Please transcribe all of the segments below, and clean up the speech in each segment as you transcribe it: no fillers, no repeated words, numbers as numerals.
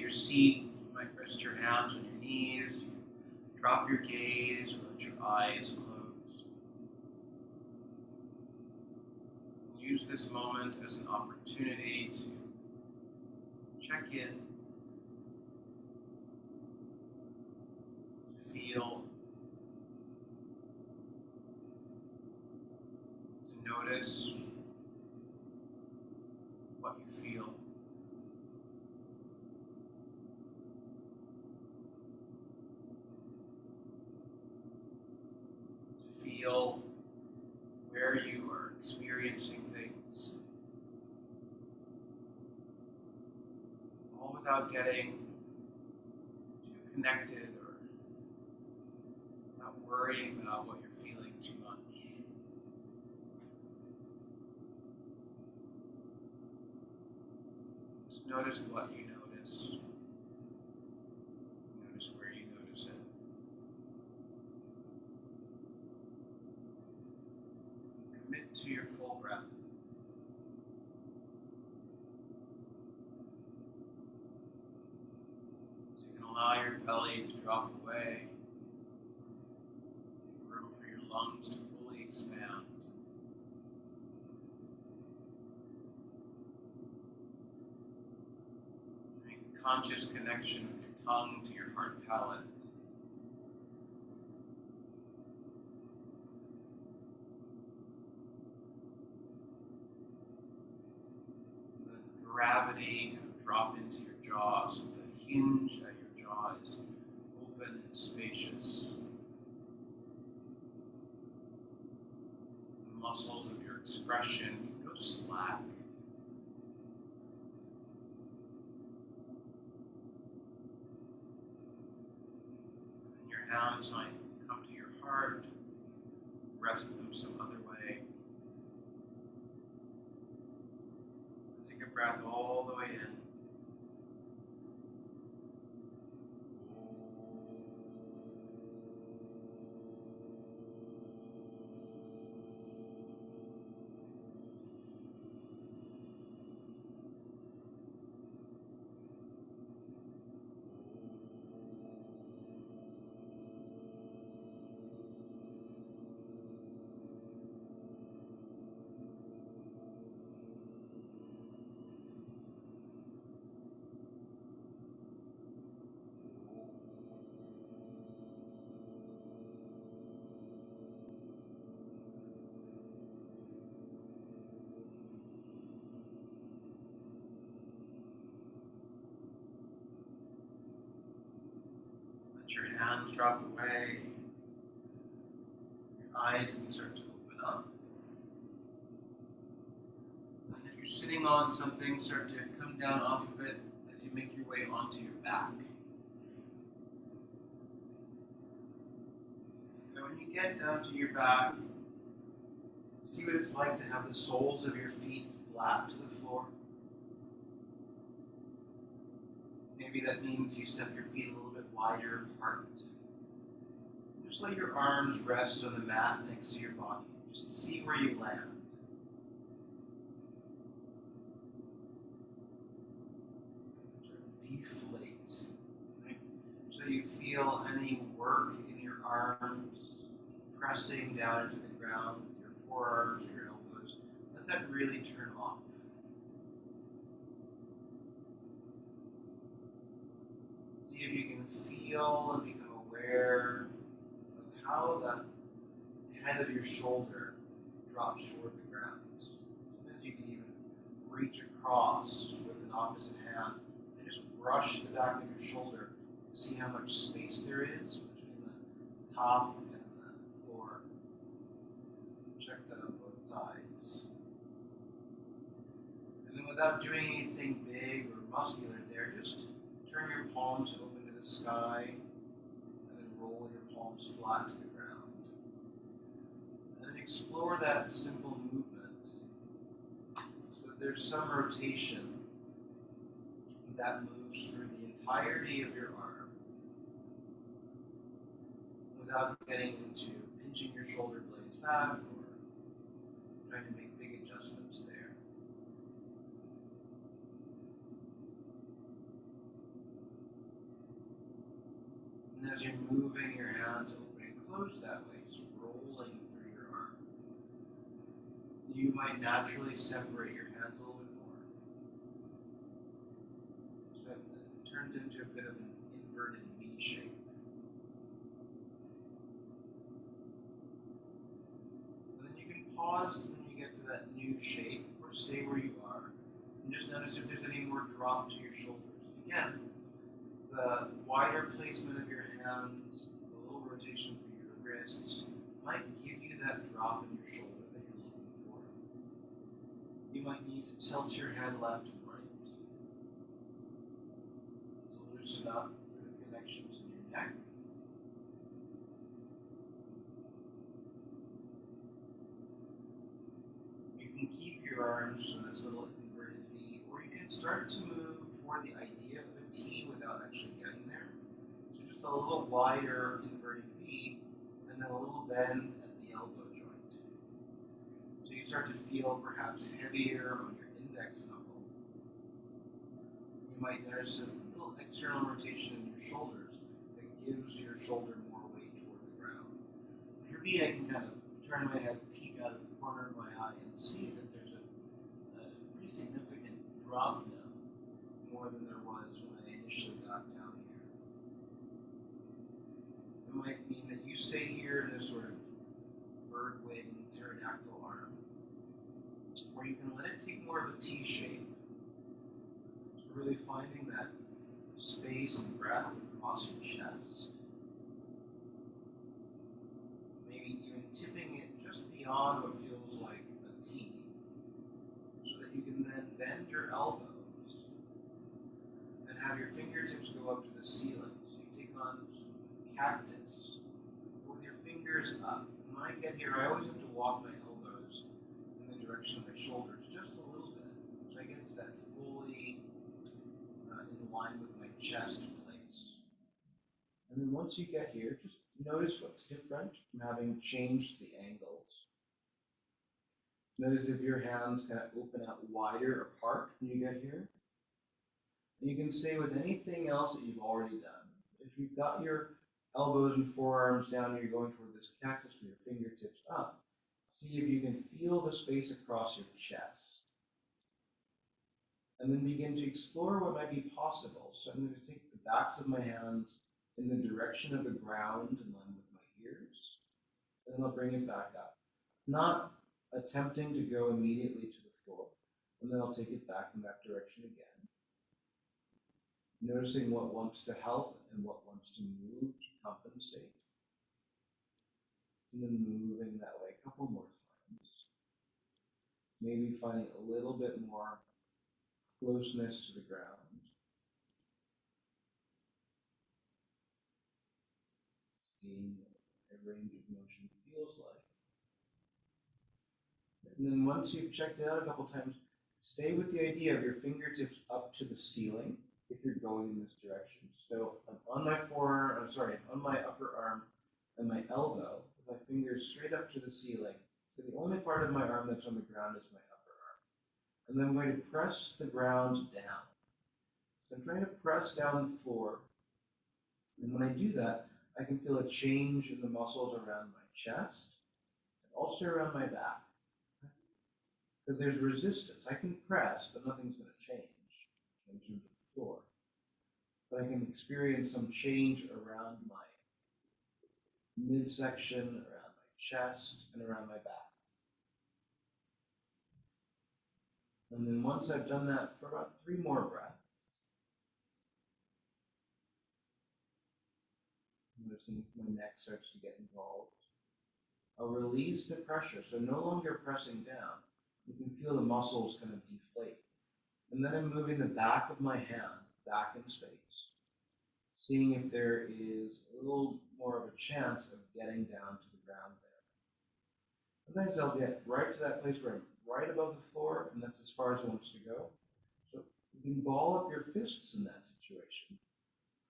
your seat, you might rest your hands on your knees. You can drop your gaze or let your eyes close. Use this moment as an opportunity to check in, to feel, to notice what you feel. To feel where you are experiencing things, all without getting too connected or not worrying about what you're feeling too much. Just notice what you notice. Notice where you notice it. Commit to your full breath. So you can allow your belly to drop away. Make room for your lungs to fully expand. Make a conscious connection with your tongue to your heart palate. Gravity kind of drop into your jaw, so the hinge at your jaw is open and spacious. The muscles of your expression can go slack. And your hands might come to your heart, rest them some other way. Take a breath all the way in. Let your hands drop away. Your eyes can start to open up. And if you're sitting on something, start to come down off of it as you make your way onto your back. So when you get down to your back, see what it's like to have the soles of your feet flat to the floor. Maybe that means you step your feet a little bit wider apart. Just let your arms rest on the mat next to your body. Just see where you land. Sort of deflate. Right? So you feel any work in your arms pressing down into the ground with your forearms or your elbows. Let that really turn off. See if you can feel and become aware of how the head of your shoulder drops toward the ground. Sometimes you can even reach across with an opposite hand and just brush the back of your shoulder. See how much space there is between the top and the floor. Check that on both sides. And then without doing anything big or muscular there, just turn your palms open to the sky and then roll your palms flat to the ground. And then explore that simple movement so that there's some rotation that moves through the entirety of your arm without getting into pinching your shoulder blades back or trying to make big adjustments there. And as you're moving your hands open and closed that way, just rolling through your arm, you might naturally separate your hands a little bit more. So it turns into a bit of an inverted V shape. And then you can pause when you get to that new shape, or stay where you are, and just notice if there's any more drop to your shoulders. Again, the wider placement of your hands, the little rotation through your wrists, might give you that drop in your shoulder that you're looking for. You might need to tilt your head left and right to loosen up the connections in your neck. You can keep your arms in this little inverted V, or you can start to move toward the idea of a T without actually getting there. So just a little wider inverted V, and then a little bend at the elbow joint. So you start to feel perhaps heavier on your index knuckle. You might notice a little external rotation in your shoulders that gives your shoulder more weight toward the ground. For me, I can kind of turn my head, peek out of the corner of my eye, and see that there's a pretty significant drop now, more than there was when I initially got down here. It might mean that you stay here in this sort of bird wing pterodactyl arm, or you can let it take more of a T shape. So really finding that space and breadth across your chest. Maybe even tipping it just beyond what feels like a T, so that you can then bend your elbows and have your fingertips go up to the ceiling. So you take on cactus with your fingers up. When I get here, I always have to walk my elbows in the direction of my shoulders just a little bit, so I get to that fully in line with my chest place. And then once you get here, just notice what's different from having changed the angles. Notice if your hands kind of open out wider apart when you get here. And you can stay with anything else that you've already done. If you've got your elbows and forearms down and you're going toward this cactus with your fingertips up, see if you can feel the space across your chest. And then begin to explore what might be possible. So I'm going to take the backs of my hands in the direction of the ground in line with my ears. And then I'll bring it back up. Not attempting to go immediately to the floor. And then I'll take it back in that direction again. Noticing what wants to help and what wants to move to compensate. And then moving that way a couple more times. Maybe finding a little bit more closeness to the ground. Seeing what a range of motion feels like. And then once you've checked it out a couple times, stay with the idea of your fingertips up to the ceiling if you're going in this direction. So on my on my upper arm and my elbow, with my fingers straight up to the ceiling. So the only part of my arm that's on the ground is my upper arm. And then I'm going to press the ground down. So I'm trying to press down the floor. And when I do that, I can feel a change in the muscles around my chest and also around my back. Because there's resistance. I can press, but nothing's going to change in terms of the floor. But I can experience some change around my midsection, around my chest, and around my back. And then once I've done that for about 3 more breaths, noticing my neck starts to get involved, I'll release the pressure. So no longer pressing down. You can feel the muscles kind of deflate. And then I'm moving the back of my hand back in space, seeing if there is a little more of a chance of getting down to the ground there. Sometimes I'll get right to that place where I'm right above the floor, and that's as far as it wants to go. So you can ball up your fists in that situation.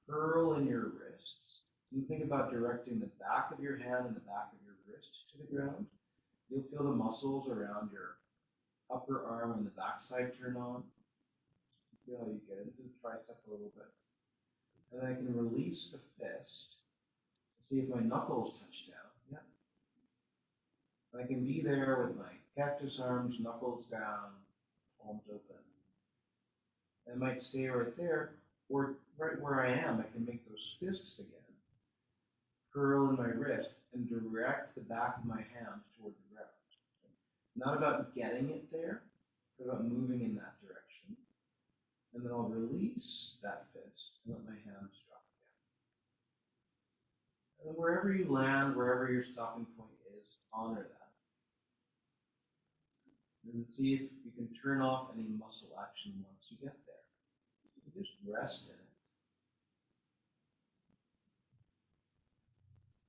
Curl in your wrists. You think about directing the back of your hand and the back of your wrist to the ground. You'll feel the muscles around your upper arm and the backside turn on. Feel how you get into the tricep a little bit. And I can release the fist See if my knuckles touch down. Yeah. I can be there with my cactus arms, knuckles down, palms open. I might stay right there, or right where I am, I can make those fists again, curl in my wrist, and direct the back of my hands toward the ground. Not about getting it there, but about moving in that direction. And then I'll release that fist and let my hands drop again. And then wherever you land, wherever your stopping point is, honor that. And see if you can turn off any muscle action once you get there. You just rest in it.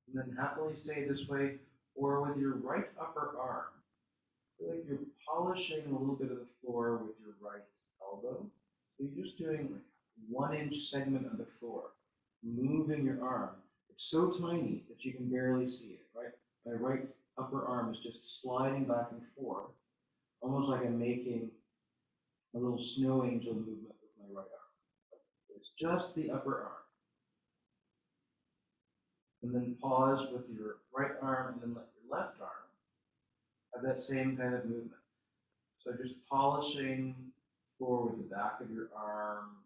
And then happily stay this way, or with your right upper arm. Feel like you're polishing a little bit of the floor with your right elbow. So you're just doing like a 1-inch segment of the floor, moving your arm. It's so tiny that you can barely see it, right? My right upper arm is just sliding back and forth, almost like I'm making a little snow angel movement with my right arm. It's just the upper arm. And then pause with your right arm, and then let your left arm have that same kind of movement. So just polishing forward the back of your arm,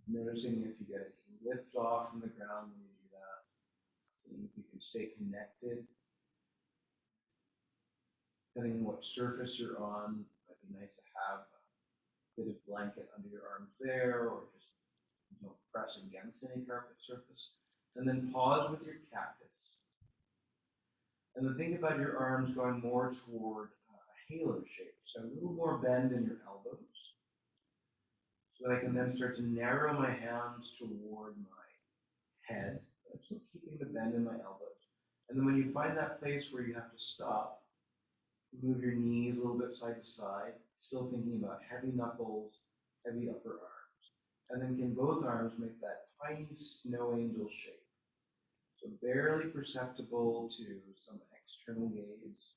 noticing if you get any lift off from the ground when you do that. Seeing if you can stay connected. Depending on what surface you're on, it might be nice to have a bit of blanket under your arms there, or just don't press against any carpet surface. And then pause with your cactus. And then think about your arms going more toward a halo shape. So a little more bend in your elbows. So that I can then start to narrow my hands toward my head. I'm still keeping the bend in my elbows. And then when you find that place where you have to stop, move your knees a little bit side to side, still thinking about heavy knuckles, heavy upper arms. And then can both arms make that tiny snow angel shape? So barely perceptible to some external gaze,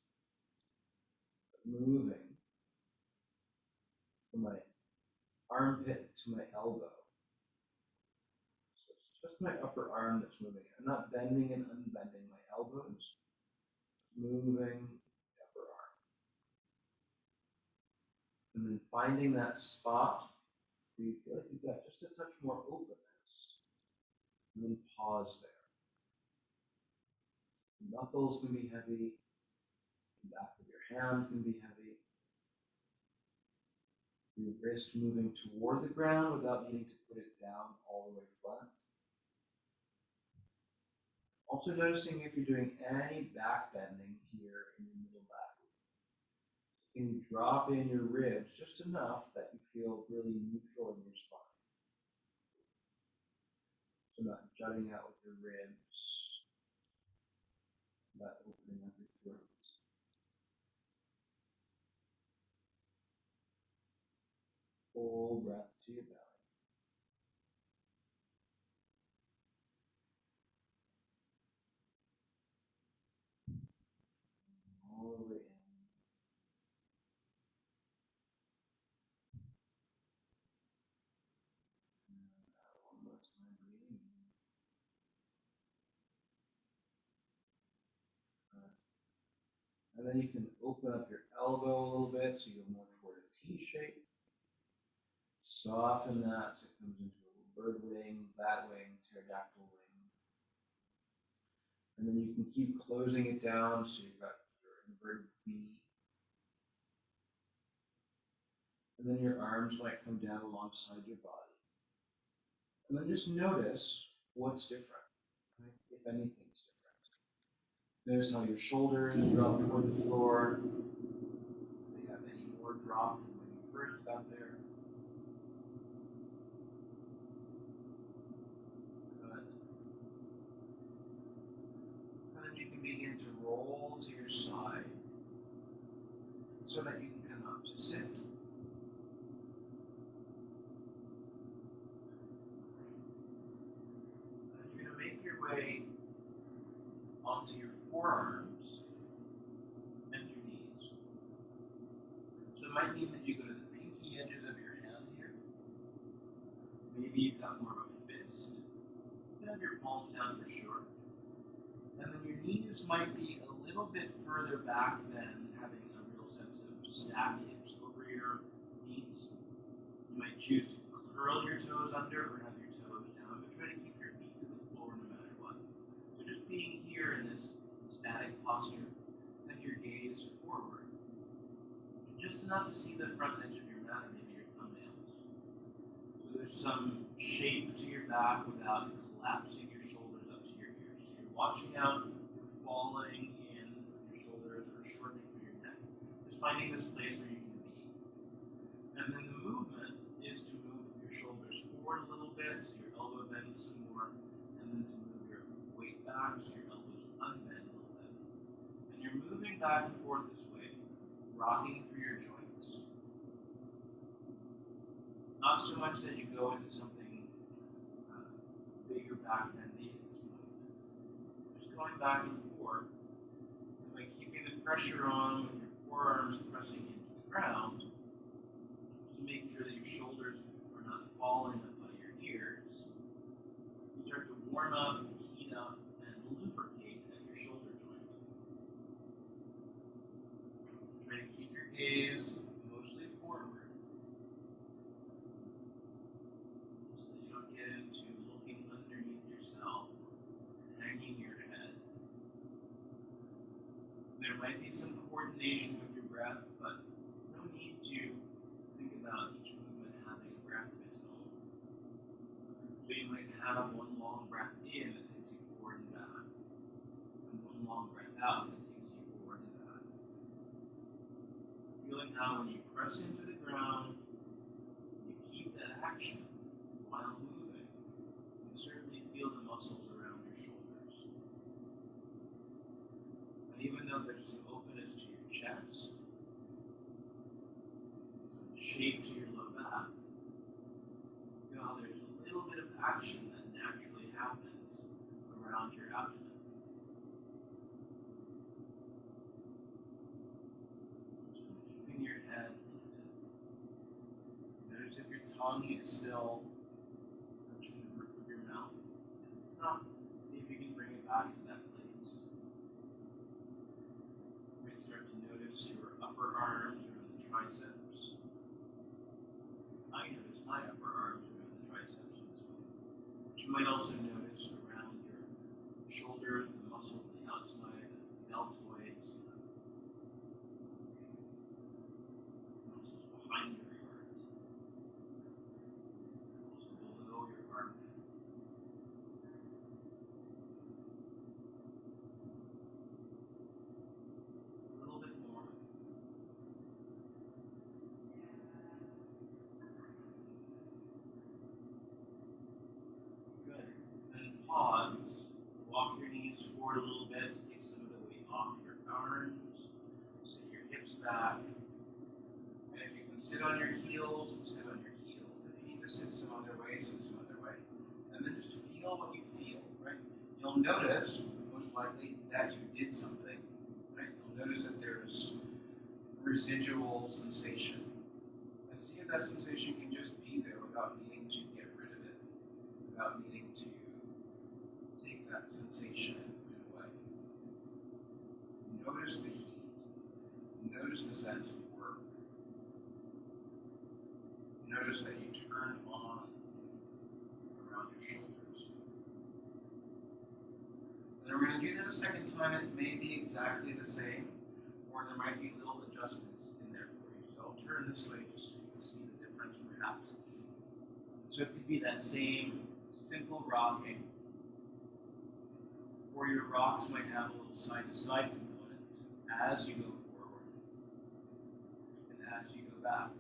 but moving from my armpit to my elbow. So it's just my upper arm that's moving. I'm not bending and unbending my elbows, moving the upper arm. And then finding that spot where you feel like you've got just a touch more openness. And then pause there. The knuckles can be heavy. The back of your hand can be heavy. Your wrist moving toward the ground without needing to put it down all the way flat. Also noticing if you're doing any back bending here in your middle back. Can you drop in your ribs just enough that you feel really neutral in your spine? So not jutting out with your ribs, not opening up your throat. Full breath to your belly. All the way in. One more time, breathing in. And then you can open up your elbow a little bit so you go more toward a T shape. Soften that so it comes into a little bird wing, bat wing, pterodactyl wing. And then you can keep closing it down so you've got your inverted V. And then your arms might come down alongside your body. And then just notice what's different, right? If anything's different. Notice how your shoulders drop toward the floor. Do they have any more drop than when you first got there? Good. And then you can begin to roll to your side so that you can come up to sit. And you're going to make your way onto your forearms and your knees. So it might mean that you go to the pinky edges of your hand here. Maybe you've got more of a fist. You can have your palms down for sure. And then your knees might be a little bit further back than having a real sense of stacked hips over your knees. You might choose to curl your toes under or have your toes down, but try to keep your feet to the floor no matter what. So just being here in this static posture, send your gaze forward, just enough to see the front edge of your mat or maybe your thumbnails. So there's some shape to your back without collapsing your shoulders up to your ears. So you're watching out for falling in with your shoulders or shortening through your neck. Just finding this place where you can be. And then the movement is to move your shoulders forward a little bit, so your elbow bends some more, and then to move your weight back, so your elbows unbend a little bit. And you're moving back and forth this way, rocking through your joints. Not so much that you go into something bigger back bendy at this point. Just going back and forth, and by keeping the pressure on with your forearms pressing into the ground, just making sure that your shoulders are not falling up by your ears, you start to warm up, heat up, and lubricate at your shoulder joint. Try to keep your gaze mostly forward, so that you don't get into looking underneath yourself, hanging your head. There might be some coordination with your breath, but no need to think about each movement having a breath of its own. So you might have one long breath in that takes you forward and back, and one long breath out that takes you forward and back. Feeling how when you press into the ground, you keep that action while moving. You certainly feel the muscles around your shoulders. And even though there's some openness to your chest, some shape to your low back, feel how there's a little bit of action that naturally happens around your abdomen. Keeping your head lifted. Notice if your tongue is still touching the roof of your mouth. If it's not, see if you can bring it back to that place. You might start to notice your upper arms around the triceps. I notice my upper arms around the triceps in this way. But you might also notice around your shoulders, the muscles on the outside, the deltoids, muscles behind your heart, also below your armpit. A little bit more. Good. Then pause. Walk your knees forward a little bit to take some of the weight off your arms. Sit your hips back. And if you can sit on your heels, sit on your heels. If you need to sit some other way, sit some other way. And then just feel what you feel, right? You'll notice, most likely, that you did something, right? You'll notice that there's residual sensation. And see if that sensation can just be there without needing to get rid of it, without needing to take that sensation and put it away. Notice the heat. Notice the sense of work. Notice that you turn on around your shoulders. And we're going to do that a second time. It may be exactly the same, or there might be little adjustments in there for you. So I'll turn this way just so you can see the difference perhaps. So it could be that same simple rocking, or your rocks might have a little side-to-side component as you go forward and as you go back.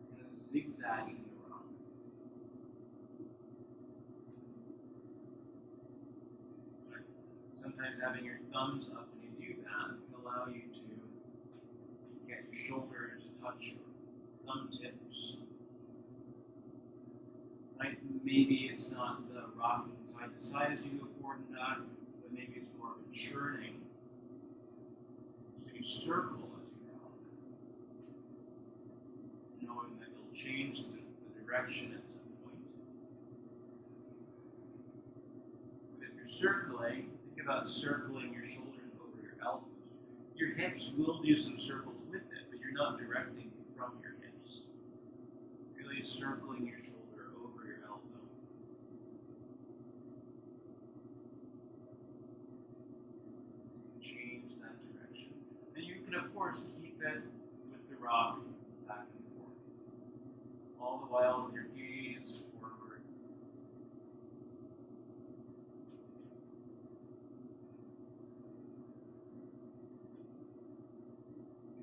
And then zigzagging the rock. Right. Sometimes having your thumbs up when you do that can allow you to get your shoulders to touch your thumb tips. Right? Maybe it's not the rocking side to side as you go forward and back, but maybe it's more of a churning. So you circle as you rock, knowing that you'll change the direction at some point. But if you're you're circling, think about circling your shoulders over your elbows. Your hips will do some circles with it, but you're not directing from your hips. Really circling your shoulder over your elbow. Change that direction. And you can, of course, keep it with the rock back and forth. All the while with your gaze forward.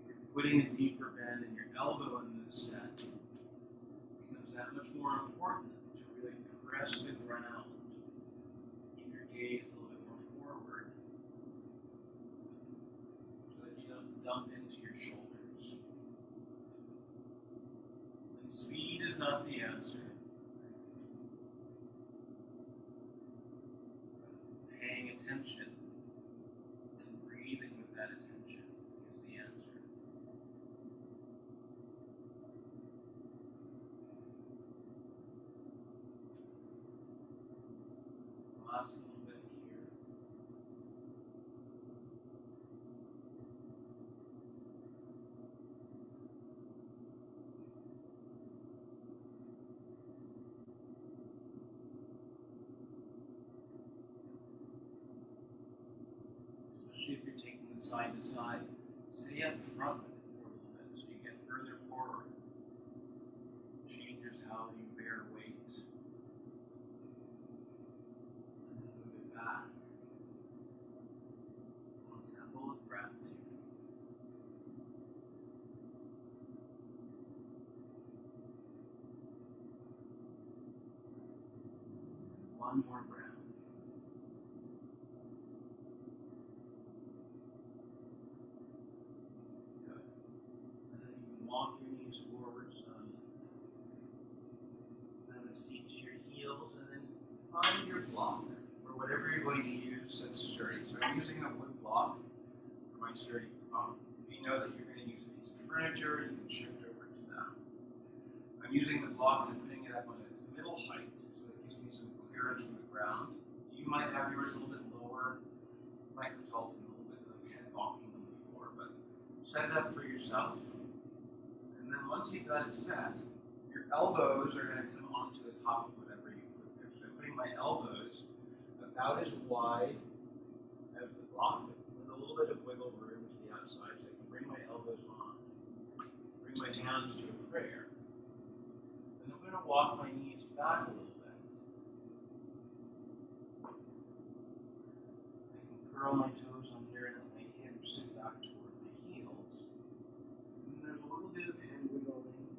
If you're putting a deeper bend in your elbow in this set, it becomes that much more important to really press the ground. Keep your gaze a little bit more forward so that you don't dump into your shoulders. And speed is not the answer. Paying attention and breathing with that attention is the answer. Last little bit here. Especially if you're taking the side to side, stay up front with it for a little bit so you get further forward. Changes how you bear weight. And then move it back. Last couple of breaths here. One more breath. Good. And then you can walk your knees forward some. Have a seat to your heels, and then find your block, or whatever you're going to use that's sturdy. So I'm using a wood block for my sturdy block. If you know that you're going to use a piece of furniture, you can shift over to that. I'm using the block and putting it up on its middle height, so it gives me some clearance from the ground. You might have yours a little bit lower. It might result in a little bit of head bonking them before, but set it up for yourself. And then once you've got it set, your elbows are going to come onto the top of whatever you put there. So I'm putting my elbows about as wide as the block, with a little bit of wiggle room to the outside, so I can bring my elbows on, bring my hands to a prayer. And I'm going to walk my knees back a little bit. I can curl my toes under and let my hips sit back toward my heels. And there's a little bit of head wiggling.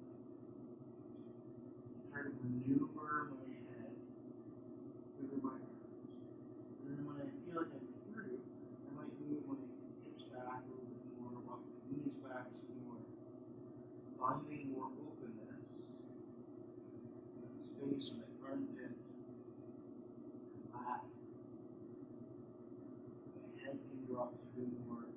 Try to maneuver my head over my arms. And then when I feel like I'm through, I might move my hips back a little bit more, walk my knees back some more, finding more openness, that space in my armpit, and lat. My head can drop through more.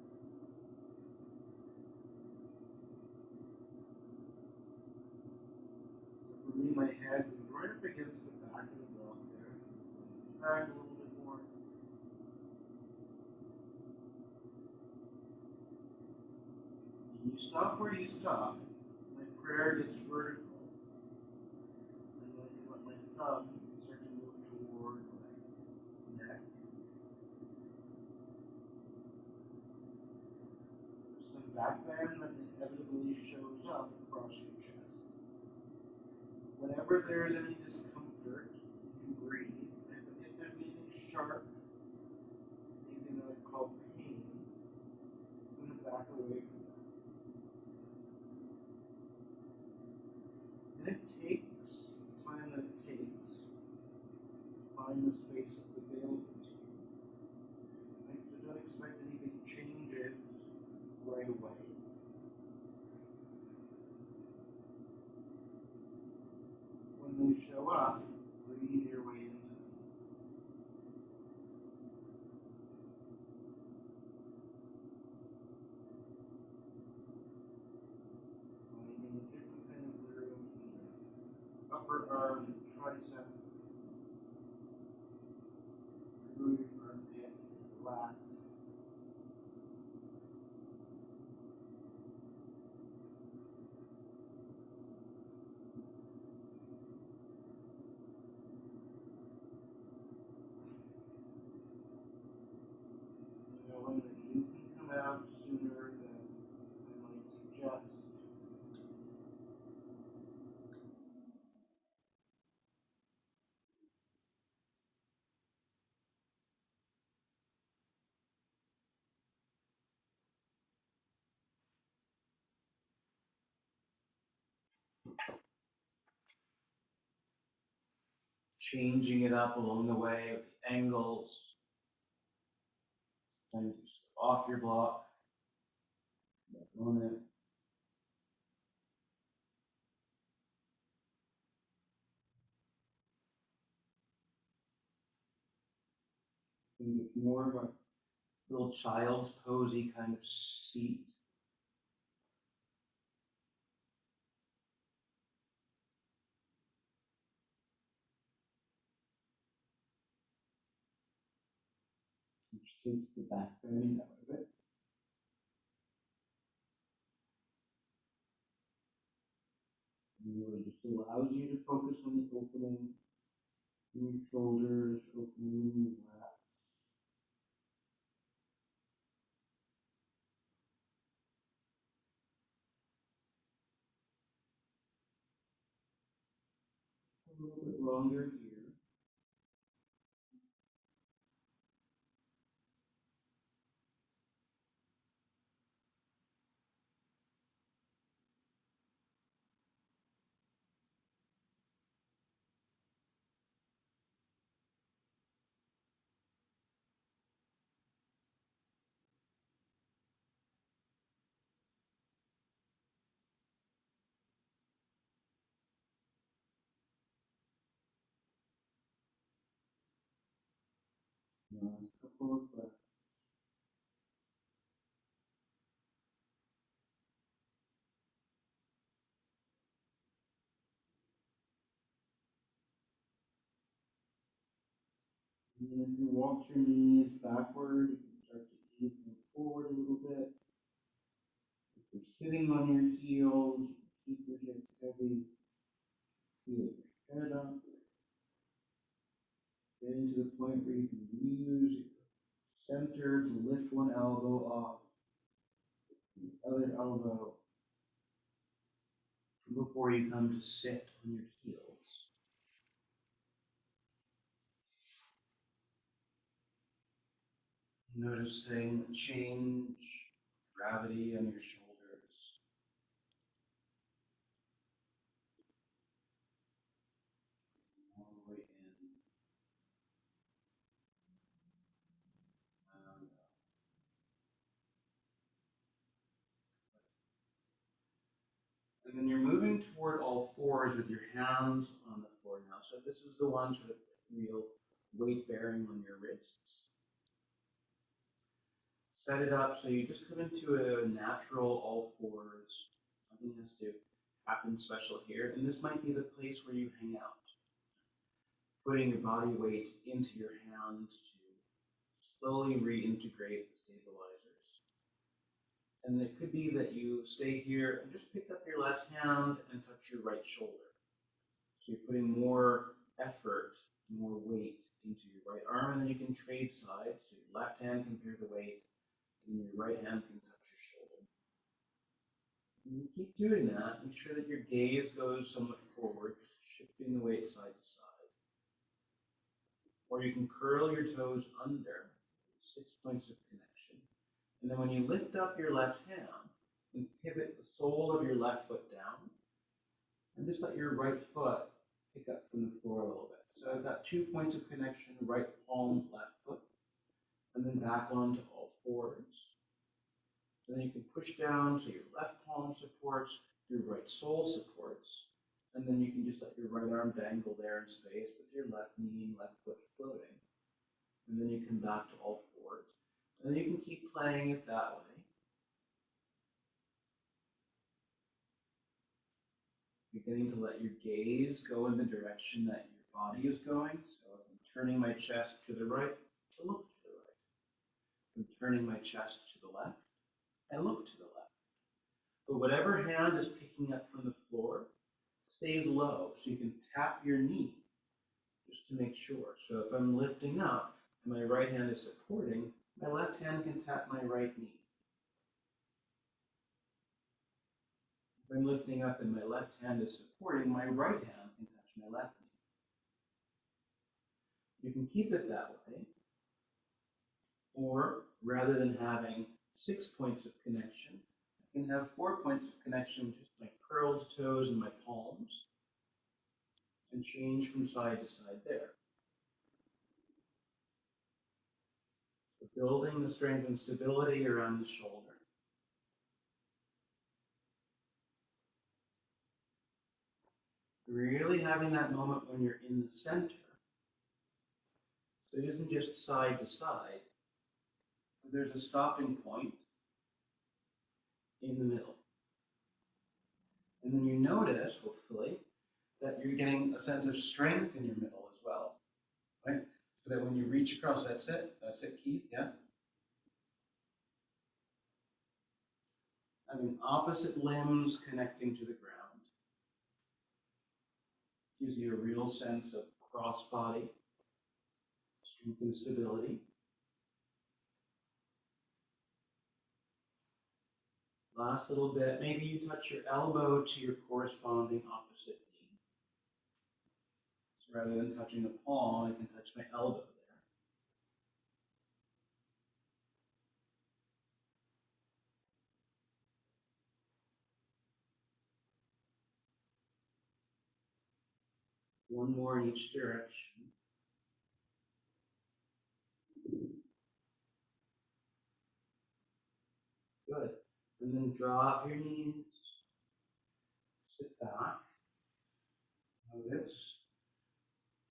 For me, my head was right up against the back of the block there. Back a little bit more. And you stop where you stop. My prayer gets vertical. And then I let my thumb start to move toward my neck. There's some back bend that inevitably shows up across your chest. Whenever there is any discomfort, you breathe. If there's anything sharp, anything that I call pain, I'm going to back away from that. And it takes the time that it takes to find the space that's available to you. So don't expect anything changes right away. When they show up, breathe your way into them. Finding a different kind of room in your upper arm, tricep, through your flat. Knowing that you can come out sooner than I might suggest. Changing it up along the way with the angles. Trying to step off your block, back on it. And it's more of a little child's posy kind of seat. Which takes the back bend out of it. And really just allows you to focus on the opening in your shoulders, opening in your lap. A little bit longer here. A couple of breaths. And then if you walk your knees backward, you can start to ease them forward a little bit. If you're sitting on your heels, you keep your hips heavy. Feel your head up. Getting to the point where you can use your center to lift one elbow off the other elbow before you come to sit on your heels. Noticing the change, gravity on your shoulders. All the way in. And then you're moving toward all fours with your hands on the floor now. So this is the one sort of real weight bearing on your wrists. Set it up so you just come into a natural all fours. Nothing has to happen special here. And this might be the place where you hang out. Putting your body weight into your hands to slowly reintegrate the stabilizers. And it could be that you stay here and just pick up your left hand and touch your right shoulder. So you're putting more effort, more weight into your right arm, and then you can trade sides. So your left hand can bear the weight, and your right hand can touch your shoulder. And you keep doing that. Make sure that your gaze goes somewhat forward, just shifting the weight side to side. Or you can curl your toes under, 6 points of connection. And then when you lift up your left hand, and pivot the sole of your left foot down, and just let your right foot pick up from the floor a little bit. So I've got 2 points of connection, right palm, left foot, and then back onto all fours. And then you can push down so your left palm supports, your right sole supports, and then you can just let your right arm dangle there in space with your left knee and left foot floating. And then you come back to all fours. And then you can keep playing it that way. Beginning to let your gaze go in the direction that your body is going. So if I'm turning my chest to the right, to look to the right. I'm turning my chest to the left. I look to the left. But whatever hand is picking up from the floor stays low, so you can tap your knee just to make sure. So if I'm lifting up and my right hand is supporting, my left hand can tap my right knee. If I'm lifting up and my left hand is supporting, my right hand can touch my left knee. You can keep it that way, or rather than having 6 points of connection, I can have 4 points of connection, just my curled toes and my palms, and change from side to side there. So building the strength and stability around the shoulder. Really having that moment when you're in the center. So it isn't just side to side, but there's a stopping point in the middle. And then you notice, hopefully, that you're getting a sense of strength in your middle as well, right? So that when you reach across, that's it, Keith, yeah? Having opposite limbs connecting to the ground gives you a real sense of cross-body, strength and stability. Last little bit, maybe you touch your elbow to your corresponding opposite knee. So rather than touching the palm, I can touch my elbow there. One more in each direction. Good. And then drop your knees. Sit back. Notice.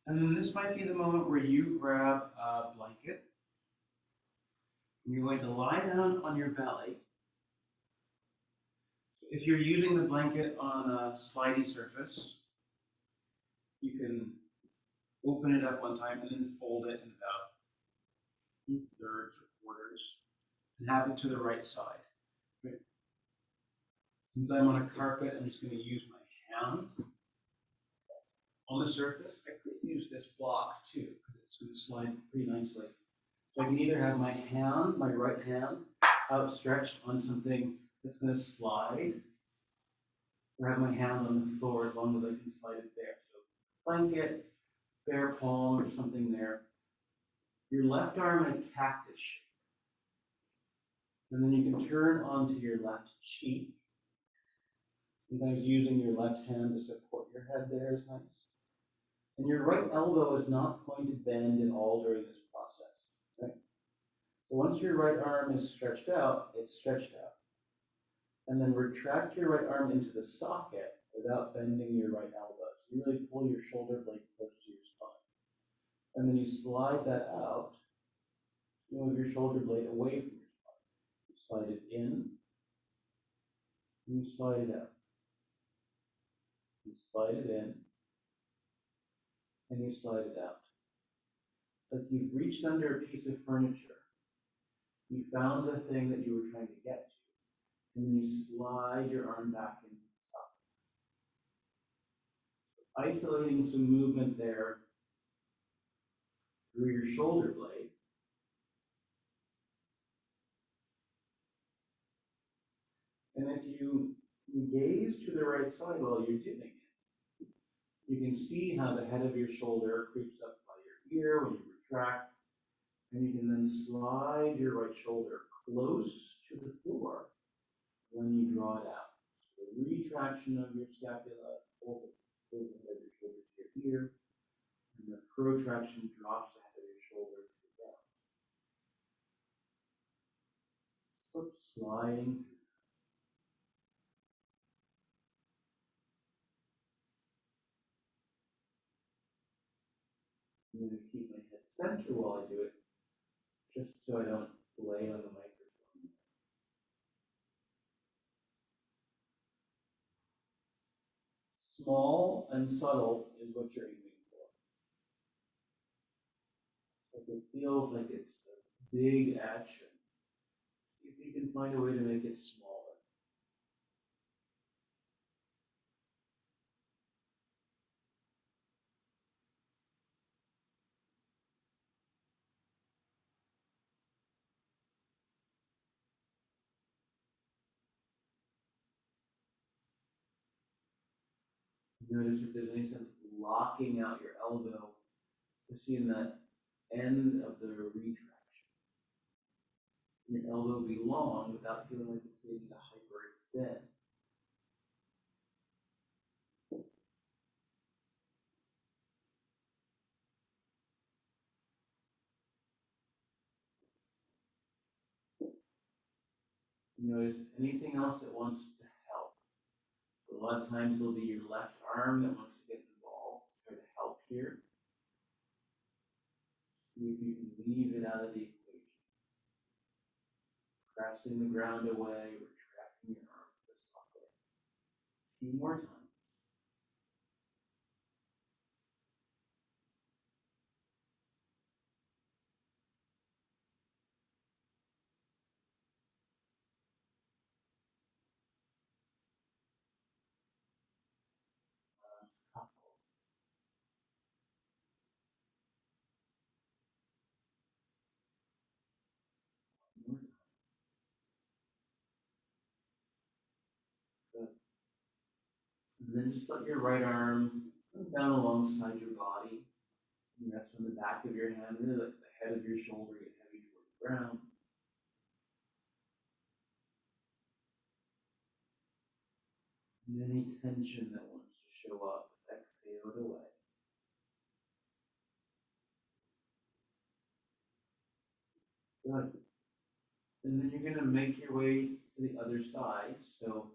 And then this might be the moment where you grab a blanket. And you're going to lie down on your belly. If you're using the blanket on a slidey surface, you can open it up one time and then fold it in about 2/3 or quarters and have it to the right side. Right? Since I'm on a carpet, I'm just going to use my hand on the surface. I could use this block too, because it's going to slide pretty nicely. So I can either have my hand, my right hand, outstretched on something that's going to slide, or have my hand on the floor as long as I can slide it there. So blanket, bare palm, or something there. Your left arm in a cactus shape. And then you can turn onto your left cheek. Sometimes using your left hand to support your head there is nice. And your right elbow is not going to bend at all during this process. Right? So once your right arm is stretched out, it's stretched out. And then retract your right arm into the socket without bending your right elbow. So you really pull your shoulder blade close to your spine. And then you slide that out. You move your shoulder blade away from your spine. You slide it in, and you slide it out. You slide it in, and you slide it out. Like you've reached under a piece of furniture. You found the thing that you were trying to get to, and then you slide your arm back into the socket. Isolating some movement there through your shoulder blade. And if you gaze to the right side while you're doing it, you can see how the head of your shoulder creeps up by your ear when you retract, and you can then slide your right shoulder close to the floor when you draw it out. So the retraction of your scapula pulls the head of your shoulder to your ear, and the protraction drops the head of your shoulder to the ground. So sliding through. I'm going to keep my head center while I do it, just so I don't lay on the microphone. Small and subtle is what you're aiming for. If it feels like it's a big action, you can find a way to make it smaller. Notice if there's any sense of locking out your elbow, especially in that end of the retraction. Your elbow will be long without feeling like it's needing to hyperextend. Notice anything else that wants to help. A lot of times it'll be your left arm that wants to get involved, try to help here. See if you can leave it out of the equation. Pressing the ground away, retracting your arm to the socket. A few more times. Couple. More time. Good. And then just let your right arm go down alongside your body. And rest on the back of your hand, really let the head of your shoulder get heavy toward the ground. And any tension that wants to show up, exhale it away. Good. And then you're going to make your way to the other side. So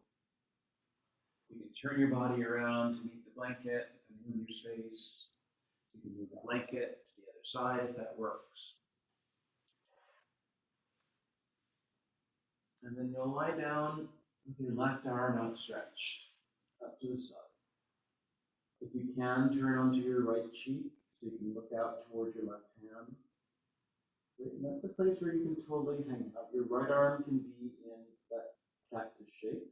you can turn your body around to meet the blanket, depending on your space. You can move the blanket to the other side if that works. And then you'll lie down with your left arm outstretched up to the side. If you can, turn onto your right cheek so you can look out towards your left hand. And that's a place where you can totally hang out. Your right arm can be in that cactus shape.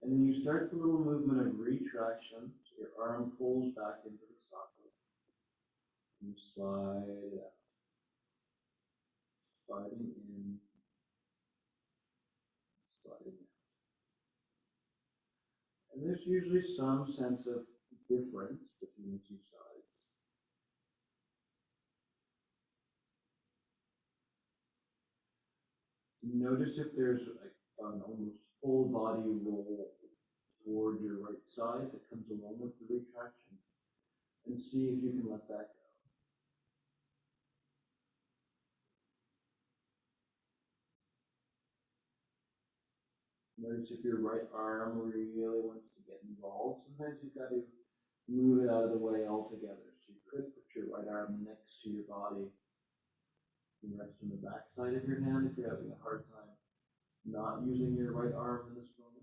And then you start the little movement of retraction. So your arm pulls back into the socket. And you slide it out. Sliding in, sliding out. And there's usually some sense of difference between the two sides. Notice if there's an almost full body roll toward your right side that comes along with the retraction, and see if you can let that go. Notice if your right arm really wants to get involved. Sometimes you've got to move it out of the way altogether. So you could put your right arm next to your body and rest on the back side of your hand if you're having a hard time not using your right arm in this moment.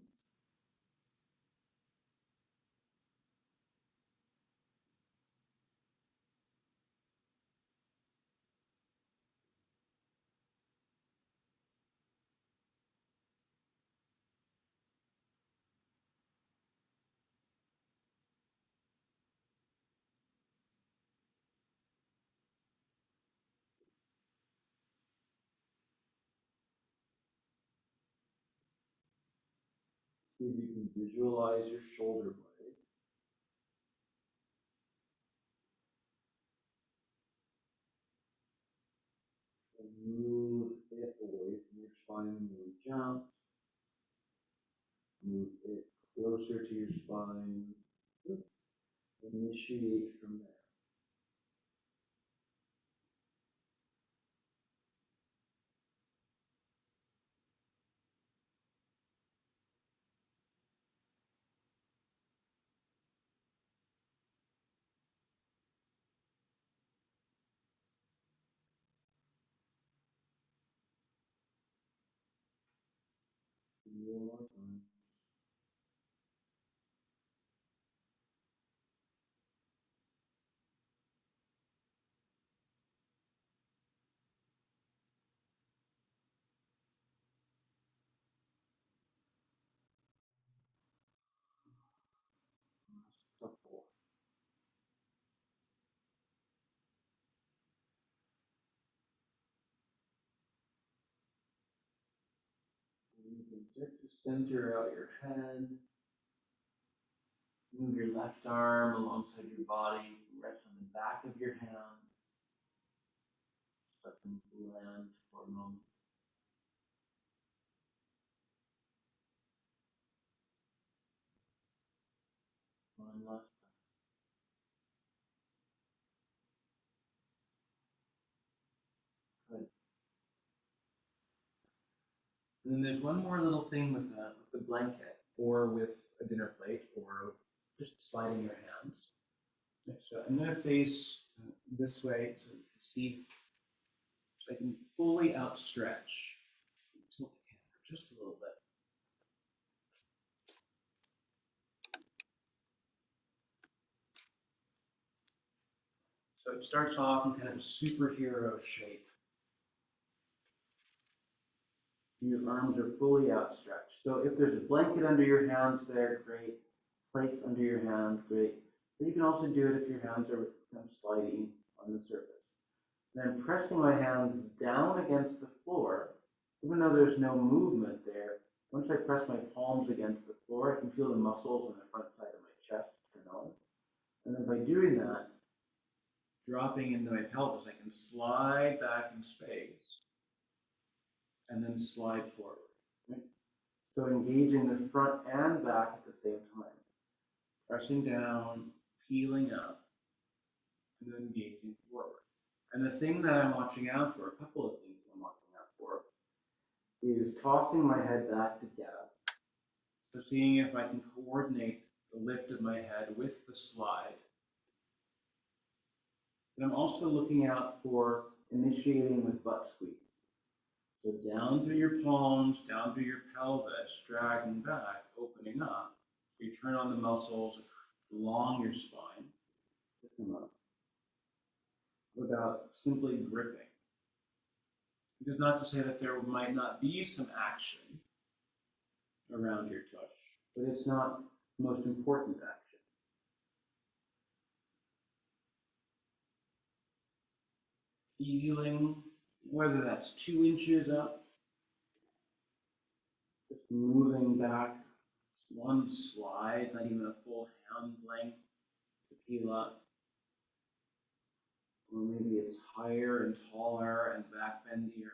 See if you can visualize your shoulder blade. And move it away from your spine and reach out. Move it closer to your spine. Initiate from there. One more time. You can start to center out your head. Move your left arm alongside your body. Rest on the back of your hand. Let them land for a moment. One last time. Good. And then there's one more little thing with the blanket or with a dinner plate or just sliding your hands. So I'm going to face this way so you can see, so I can fully outstretch. Tilt the camera just a little bit. So it starts off in kind of a superhero shape. Your arms are fully outstretched. So if there's a blanket under your hands there, great. Plates under your hands, great. But you can also do it if your hands are kind of sliding on the surface. Then pressing my hands down against the floor, even though there's no movement there, once I press my palms against the floor, I can feel the muscles on the front side of my chest turn on. And then by doing that, dropping into my pelvis, I can slide back in space and then slide forward. Right? So engaging the front and back at the same time. Pressing down, peeling up, and then gazing forward. And the thing that I'm watching out for, a couple of things I'm watching out for, is tossing my head back to get up. So seeing if I can coordinate the lift of my head with the slide. And I'm also looking out for initiating with butt squeeze. So down through your palms, down through your pelvis, dragging back, opening up. You turn on the muscles along your spine, lift them up, without simply gripping. Because not to say that there might not be some action around your tush, but it's not the most important action. Feeling whether that's 2 inches up, just moving back, one slide, not even a full hand length to peel up. Or maybe it's higher and taller and back bendier.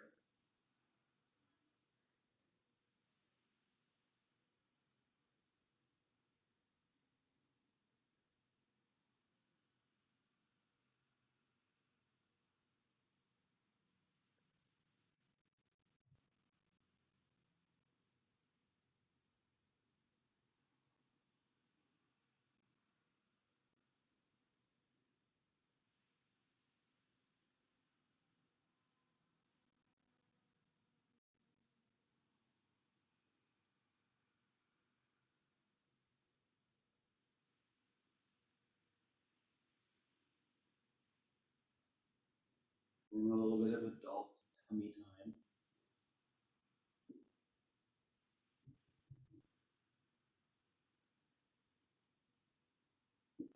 And a little bit of adult tummy time.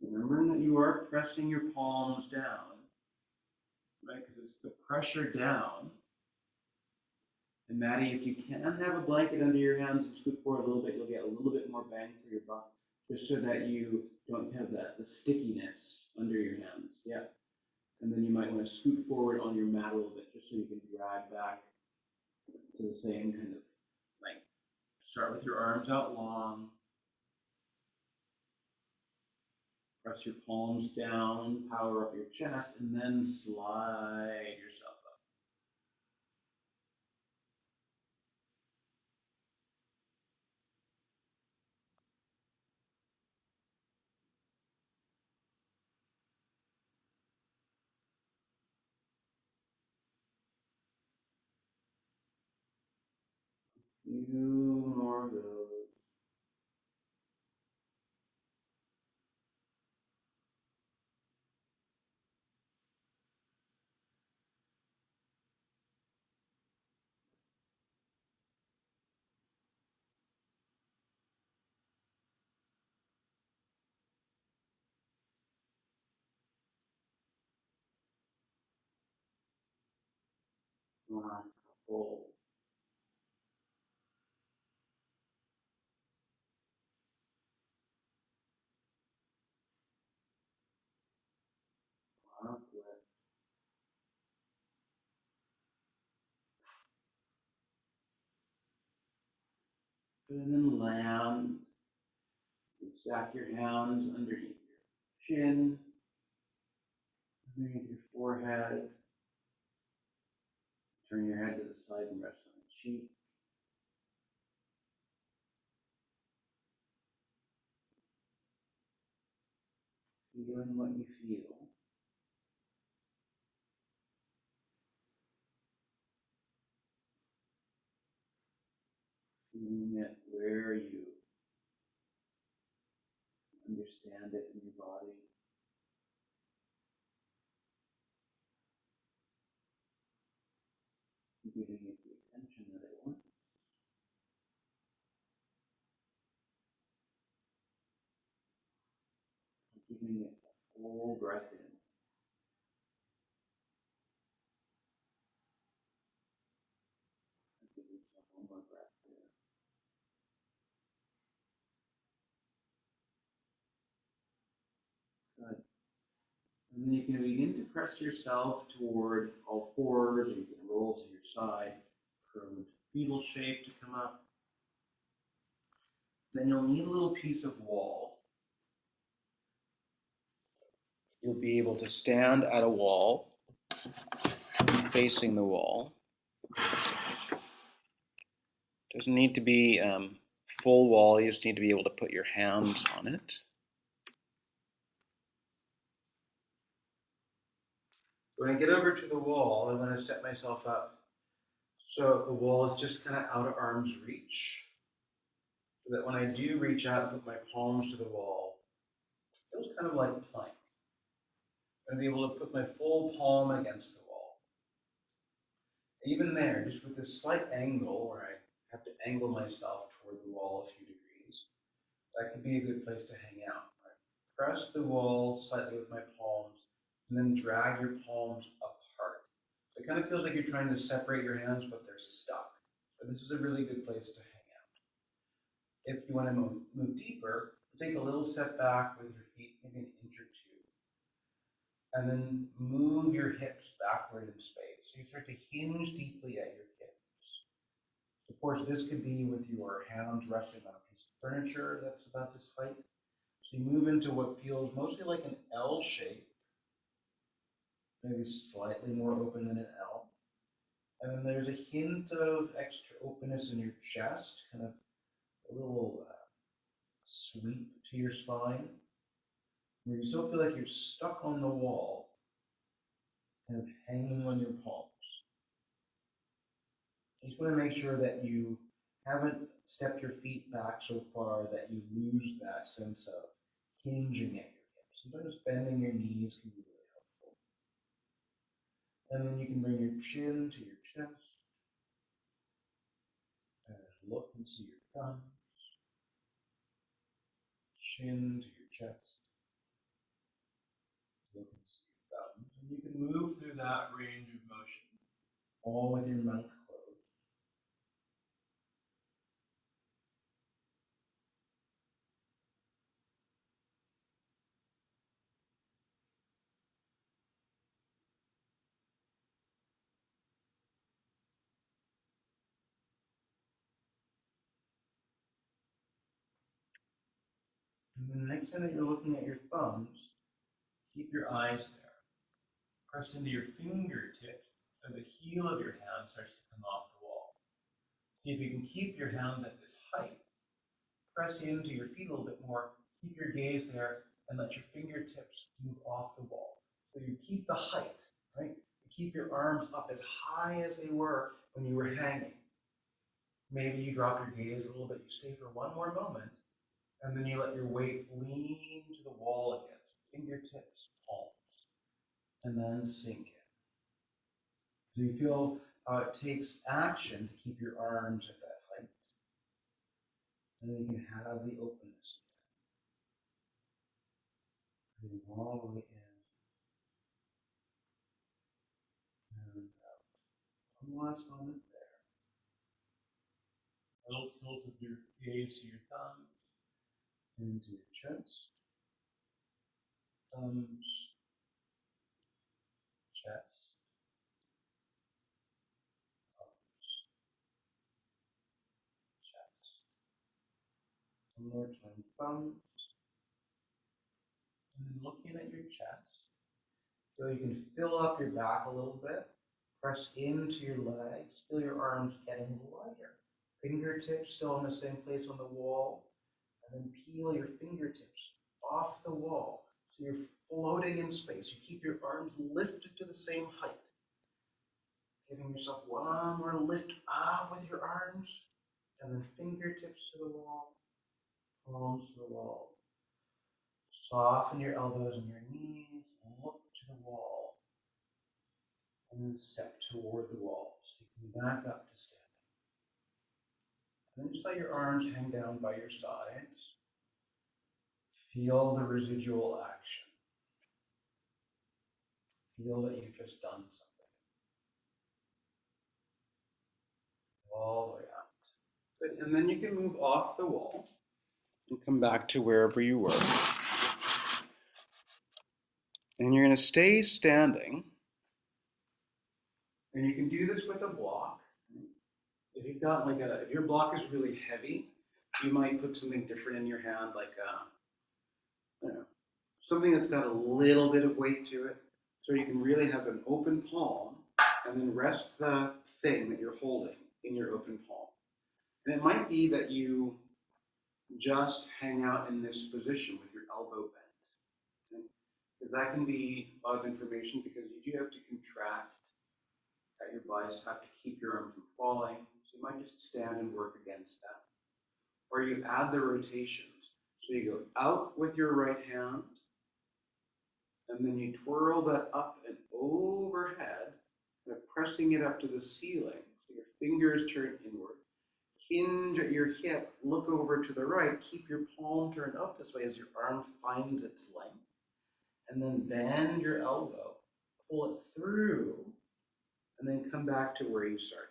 Remembering that you are pressing your palms down, right? Because it's the pressure down. And Maddie, if you can have a blanket under your hands and scoot forward a little bit, you'll get a little bit more bang for your buck, just so that you don't have the stickiness under your hands. Yeah. And then you might want to scoot forward on your mat a little bit, just so you can drag back to the same kind of length. Start with your arms out long. Press your palms down, power up your chest, and then slide yourself up. Few more of those. Last couple. And then land. Stack your hands underneath your chin, underneath your forehead. Turn your head to the side and rest on the cheek. Feeling what you feel. Feeling it where you understand it in your body. Giving it the attention that it wants. Giving it a full breath in. And give yourself one more breath there. Good. And then you can begin to press yourself toward all fours, or you can roll to your side, curl into fetal shape to come up. Then you'll need a little piece of wall. You'll be able to stand at a wall, facing the wall. Doesn't need to be full wall, you just need to be able to put your hands on it. When I get over to the wall, I want to set myself up so the wall is just kind of out of arm's reach. So that when I do reach out and put my palms to the wall, it feels kind of like plank. I'm going to be able to put my full palm against the wall. Even there, just with this slight angle where I have to angle myself toward the wall a few degrees, that could be a good place to hang out. Right? Press the wall slightly with my palms, and then drag your palms apart. So it kind of feels like you're trying to separate your hands, but they're stuck. So this is a really good place to hang out. If you want to move deeper, take a little step back with your feet, maybe an inch or two. And then move your hips backward in space. So you start to hinge deeply at your hips. Of course, this could be with your hands resting on a piece of furniture that's about this height. So you move into what feels mostly like an L shape, maybe slightly more open than an L. And then there's a hint of extra openness in your chest, kind of a little sweep to your spine, where you still feel like you're stuck on the wall, kind of hanging on your palms. You just want to make sure that you haven't stepped your feet back so far that you lose that sense of hinging at your hips. Sometimes bending your knees can be really helpful. And then you can bring your chin to your chest and look and see your thumbs. Chin to your chest. Look and see your thumbs. And you can move through that range of motion, all with your mouth closed. And then the next time that you're looking at your thumbs, keep your eyes there. Press into your fingertips so the heel of your hand starts to come off the wall. See if you can keep your hands at this height. Press into your feet a little bit more. Keep your gaze there and let your fingertips move off the wall. So you keep the height, right? You keep your arms up as high as they were when you were hanging. Maybe you drop your gaze a little bit. You stay for one more moment, and then you let your weight lean to the wall again. Fingertips, palms, and then sink in. So you feel how it takes action to keep your arms at that height. And then you can have the openness. Breathing all the way in and out. One last moment there. A little tilt of your gaze to your thumbs, into your chest, thumbs, chest, thumbs, chest. more time. Thumbs. And then looking at your chest. So you can fill up your back a little bit. Press into your legs. Feel your arms getting lighter. Fingertips still in the same place on the wall. And then peel your fingertips off the wall. So you're floating in space. You keep your arms lifted to the same height. Giving yourself one more lift up with your arms. And then fingertips to the wall. Palms to the wall. Soften your elbows and your knees. Look to the wall. And then step toward the wall. So you can back up to standing. And then just let your arms hang down by your sides. Feel the residual action. Feel that you've just done something. All the way out. Good. And then you can move off the wall and come back to wherever you were. And you're going to stay standing. And you can do this with a block. If you've got if your block is really heavy, you might put something different in your hand, like I don't know, something that's got a little bit of weight to it. So you can really have an open palm and then rest the thing that you're holding in your open palm. And it might be that you just hang out in this position with your elbow bent. Okay? Because that can be a lot of information because you do have to contract at your bicep to keep your arm from falling. So you might just stand and work against that. Or you add the rotations. So you go out with your right hand, and then you twirl that up and overhead, kind of pressing it up to the ceiling. So your fingers turn inward. Hinge at your hip, look over to the right, keep your palm turned up this way as your arm finds its length. And then bend your elbow, pull it through, and then come back to where you started.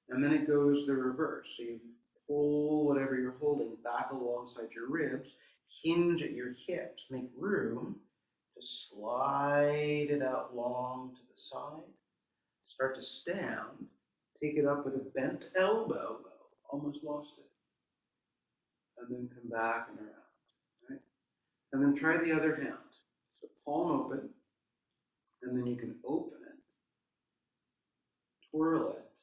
And then it goes the reverse. So you pull whatever you're holding back alongside your ribs, hinge at your hips, make room to slide it out long to the side. Start to stand, take it up with a bent elbow, almost lost it. And then come back and around, right? And then try the other hand. So palm open, and then you can open it, twirl it,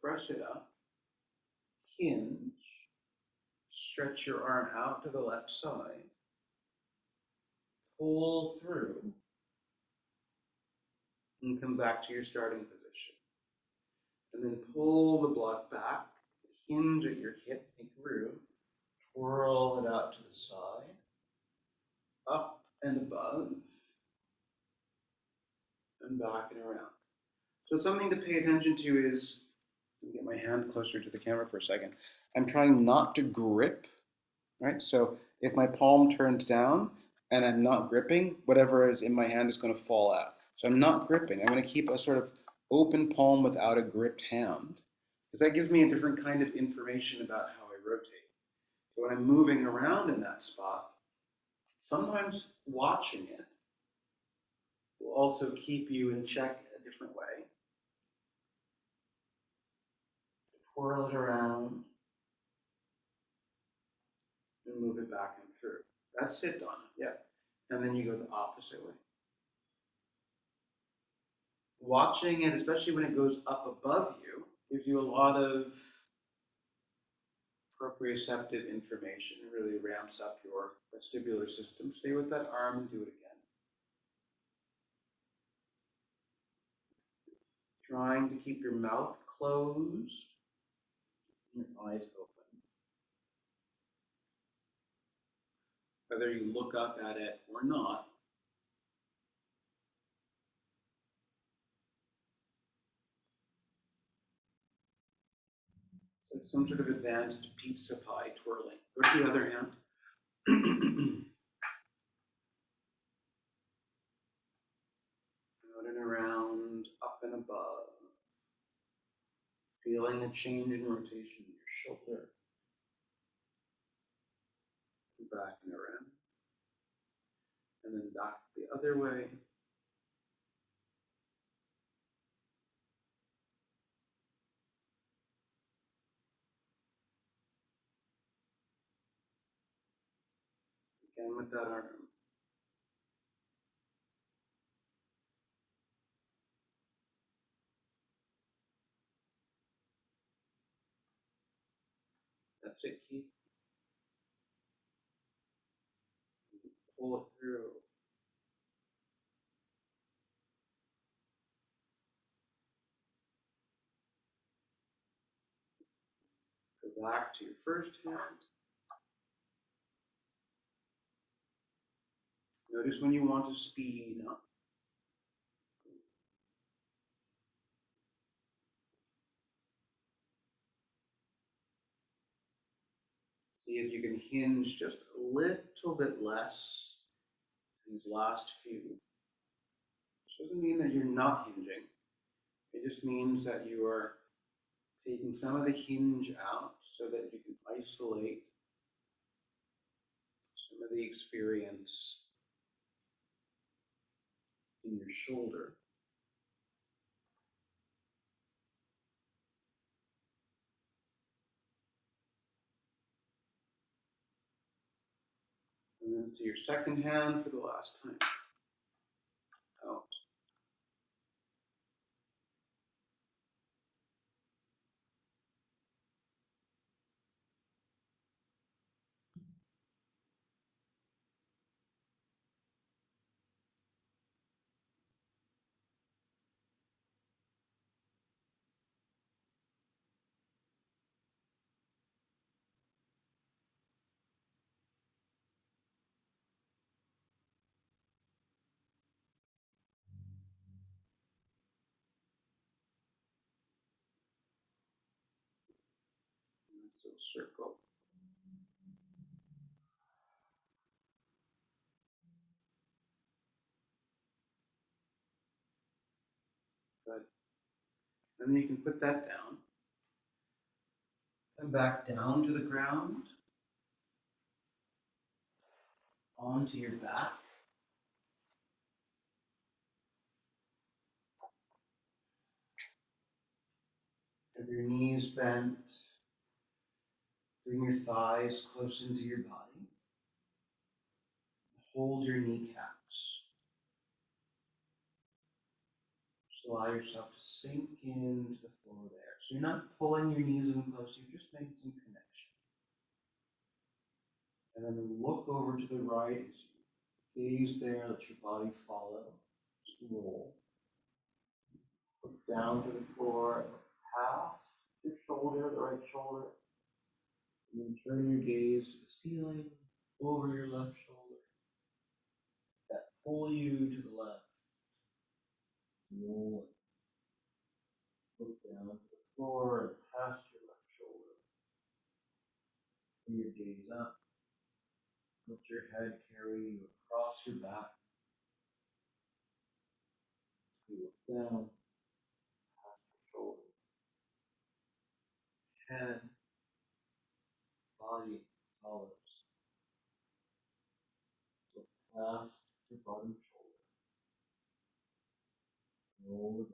press it up, hinge, stretch your arm out to the left side, pull through, and come back to your starting position. And then pull the block back, hinge at your hip, make room, twirl it out to the side, up and above, and back and around. So something to pay attention to is, let me get my hand closer to the camera for a second. I'm trying not to grip, right? So if my palm turns down and I'm not gripping, whatever is in my hand is going to fall out. So I'm not gripping. I'm going to keep a sort of open palm without a gripped hand, because that gives me a different kind of information about how I rotate. So when I'm moving around in that spot, sometimes watching it will also keep you in check a different way. Twirl it around and move it back and through. That's it, Donna. Yeah. And then you go the opposite way. Watching it, especially when it goes up above you, gives you a lot of proprioceptive information. It really ramps up your vestibular system. Stay with that arm and do it again. Trying to keep your mouth closed and your eyes open. Whether you look up at it or not, so it's some sort of advanced pizza pie twirling. Go to the other hand. Out and around, up and above. Feeling a change in rotation in your shoulder. Back and around. And then back the other way. Again with that arm. That's it, keep. Pull it through. Go back to your first hand. Notice when you want to speed up. See if you can hinge just a little bit less in these last few. Which doesn't mean that you're not hinging. It just means that you are taking some of the hinge out so that you can isolate some of the experience in your shoulder. And then to your second hand for the last time. Out. So circle. Good. And then you can put that down. And back down to the ground. Onto your back. Have your knees bent. Bring your thighs close into your body. Hold your kneecaps. Just allow yourself to sink into the floor there. So you're not pulling your knees in close, you're just making some connection. And then look over to the right as you gaze there, let your body follow. Just roll. Look down to the floor, half your shoulder, the right shoulder. And then turn your gaze to the ceiling, over your left shoulder. That pull you to the left. Roll it. Look down to the floor and past your left shoulder. Bring your gaze up. Let your head carry you across your back. You look down, past your shoulder. Head, body follows. So past your bottom shoulder. Roll again.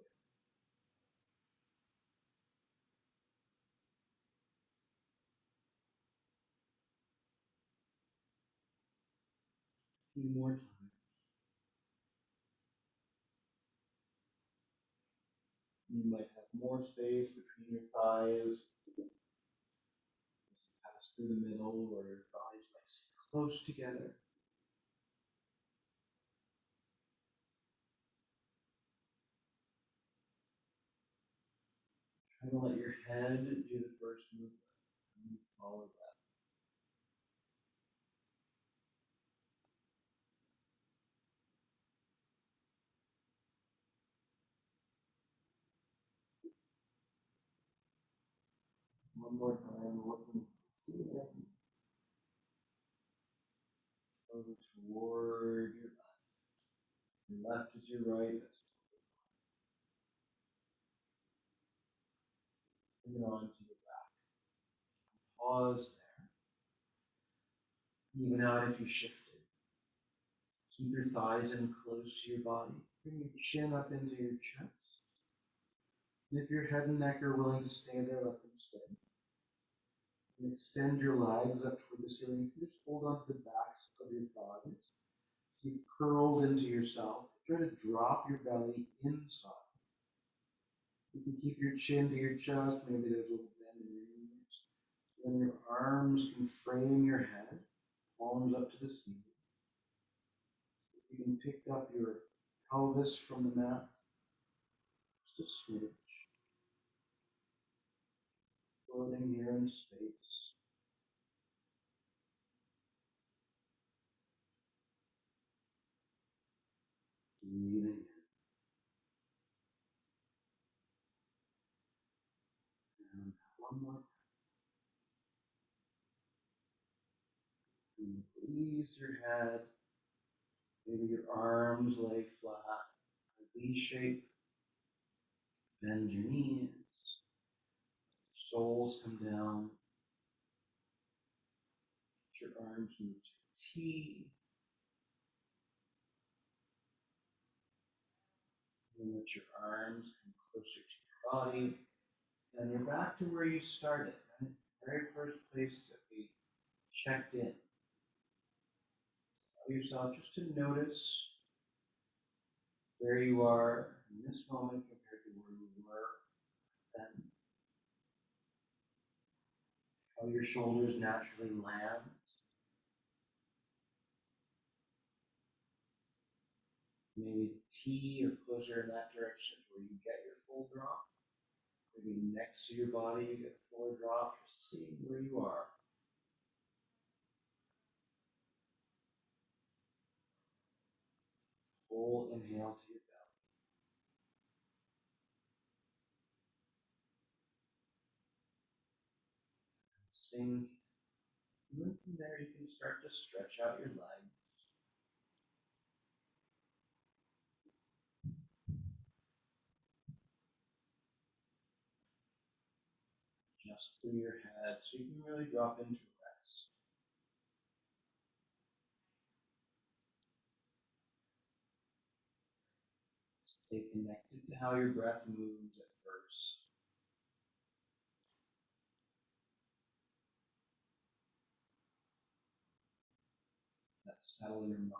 A few more times. You might have more space between your thighs. As you pass through the middle, or your thighs might sit close together. Try to let your head do the first movement, and you follow that. One more time, looking to the ceiling. Over toward your left. Your left is your right. That's bring it on to your back. Pause there. Even out if you shifted. Keep your thighs in close to your body. Bring your chin up into your chest. And if your head and neck are willing to stay there, let them stay. And extend your legs up toward the ceiling. You can just hold on to the backs of your thighs. So you curled into yourself. Try to drop your belly inside. You can keep your chin to your chest. Maybe there's a little bend in your knees. Then your arms can frame your head, palms up to the ceiling. You can pick up your pelvis from the mat, just a smidge, floating here in space. Breathing in. And one more. And release your head. Maybe your arms lay flat, a V shape. Bend your knees. Soles come down. Let your arms move to T. And let your arms come closer to your body. And you're back to where you started, right? The very first place that we checked in. Allow yourself just to notice where you are in this moment compared to where you were then. How your shoulders naturally land. Maybe the T or closer in that direction is where you get your full drop. Maybe next to your body you get a fuller drop, just seeing where you are. Full inhale to your belly. Sink. And then from there you can start to stretch out your legs. Just through your head so you can really drop into rest. Stay connected to how your breath moves at first. That settle your mind.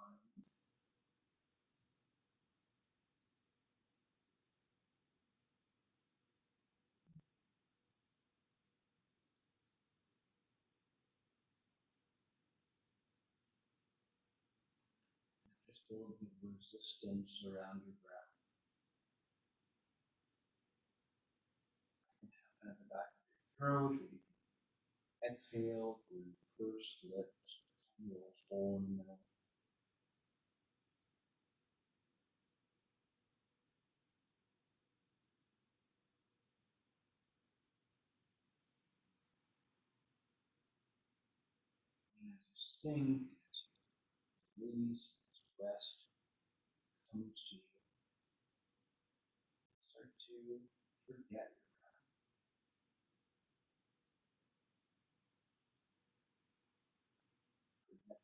Just a little bit of resistance around your breath. And at the back of your throat, where you can exhale through your pursed lips, a little hole in the middle. And as you sink, release, rest comes to you. Start to forget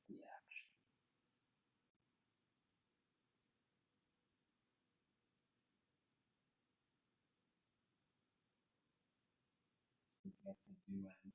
the action. Forget the doing.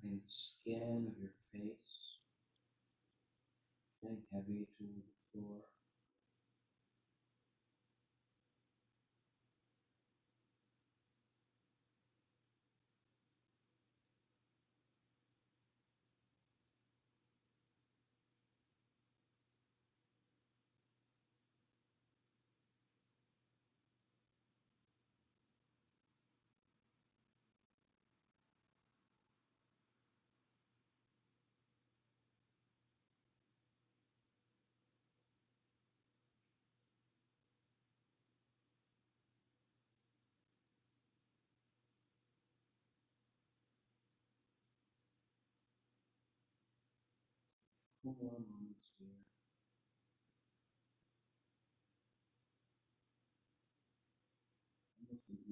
Feeling the skin of your face getting heavy toward the floor. Couple more moments here.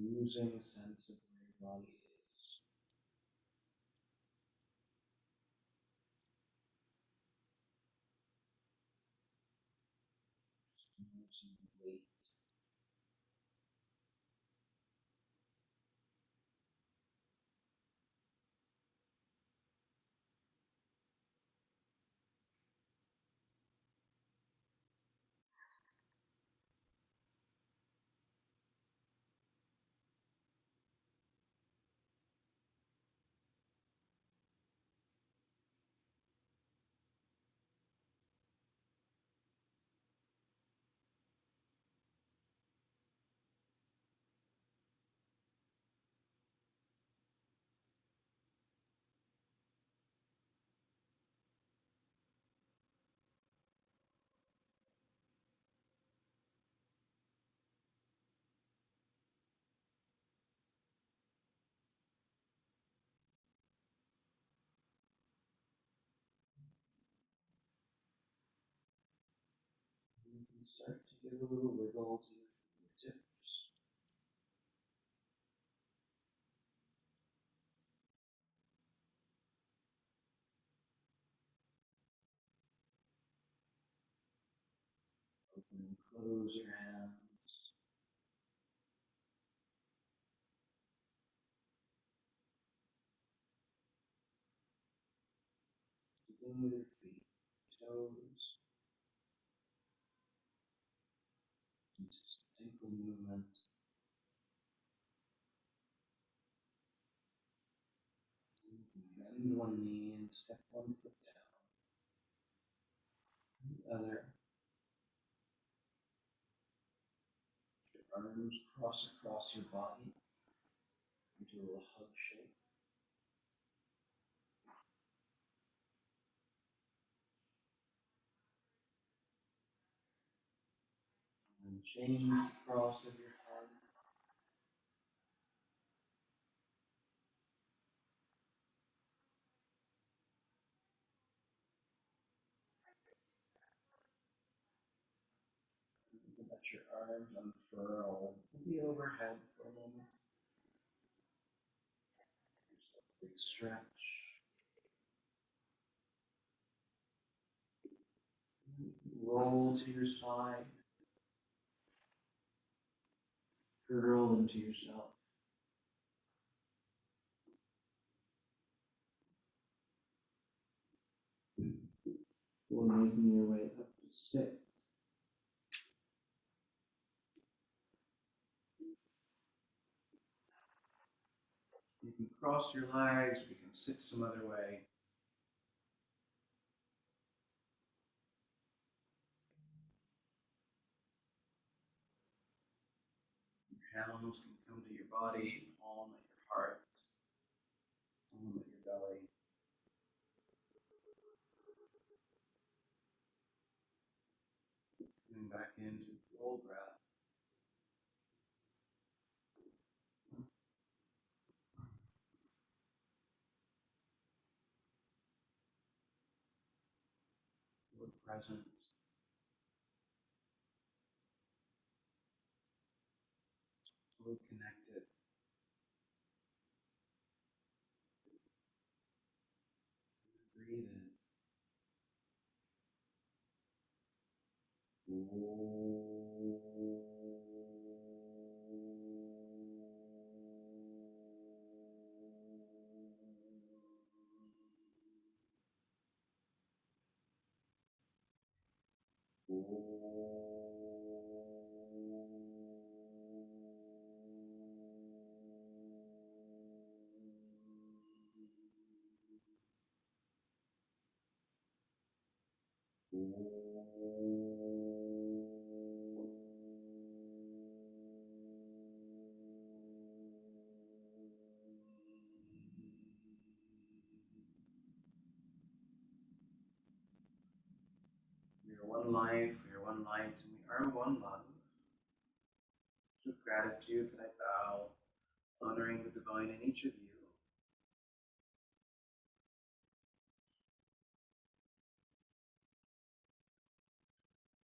losing a sense of where your body is. Just noticing the weight. You can start to give a little wiggle to your fingertips. Open and close your hands. Begin with your feet, toes, and just ankle movement. You can bend one knee and step one foot down. The other. Your arms cross across your body into a little hug shape. And change the cross of your heart. You can let your arms unfurl. Maybe overhead for a moment. Just a big stretch. Roll to your side. Curl into yourself. Or making your way up to sit. You can cross your legs, or you can sit some other way. Your hands can come to your body, palm at your heart, palm at your belly. Coming back into full breath. We're present. We're connected. Breathe in. We are one life, we are one light, and we are one love. With gratitude that I bow, honoring the divine in each of you.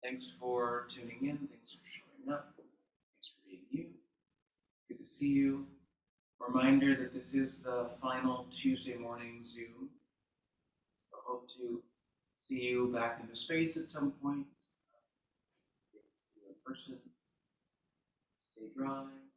Thanks for tuning in, thanks for showing up, thanks for being you. Good to see you. Reminder that this is the final Tuesday morning Zoom. So I hope to see you back into space at some point. See you in person. Stay dry.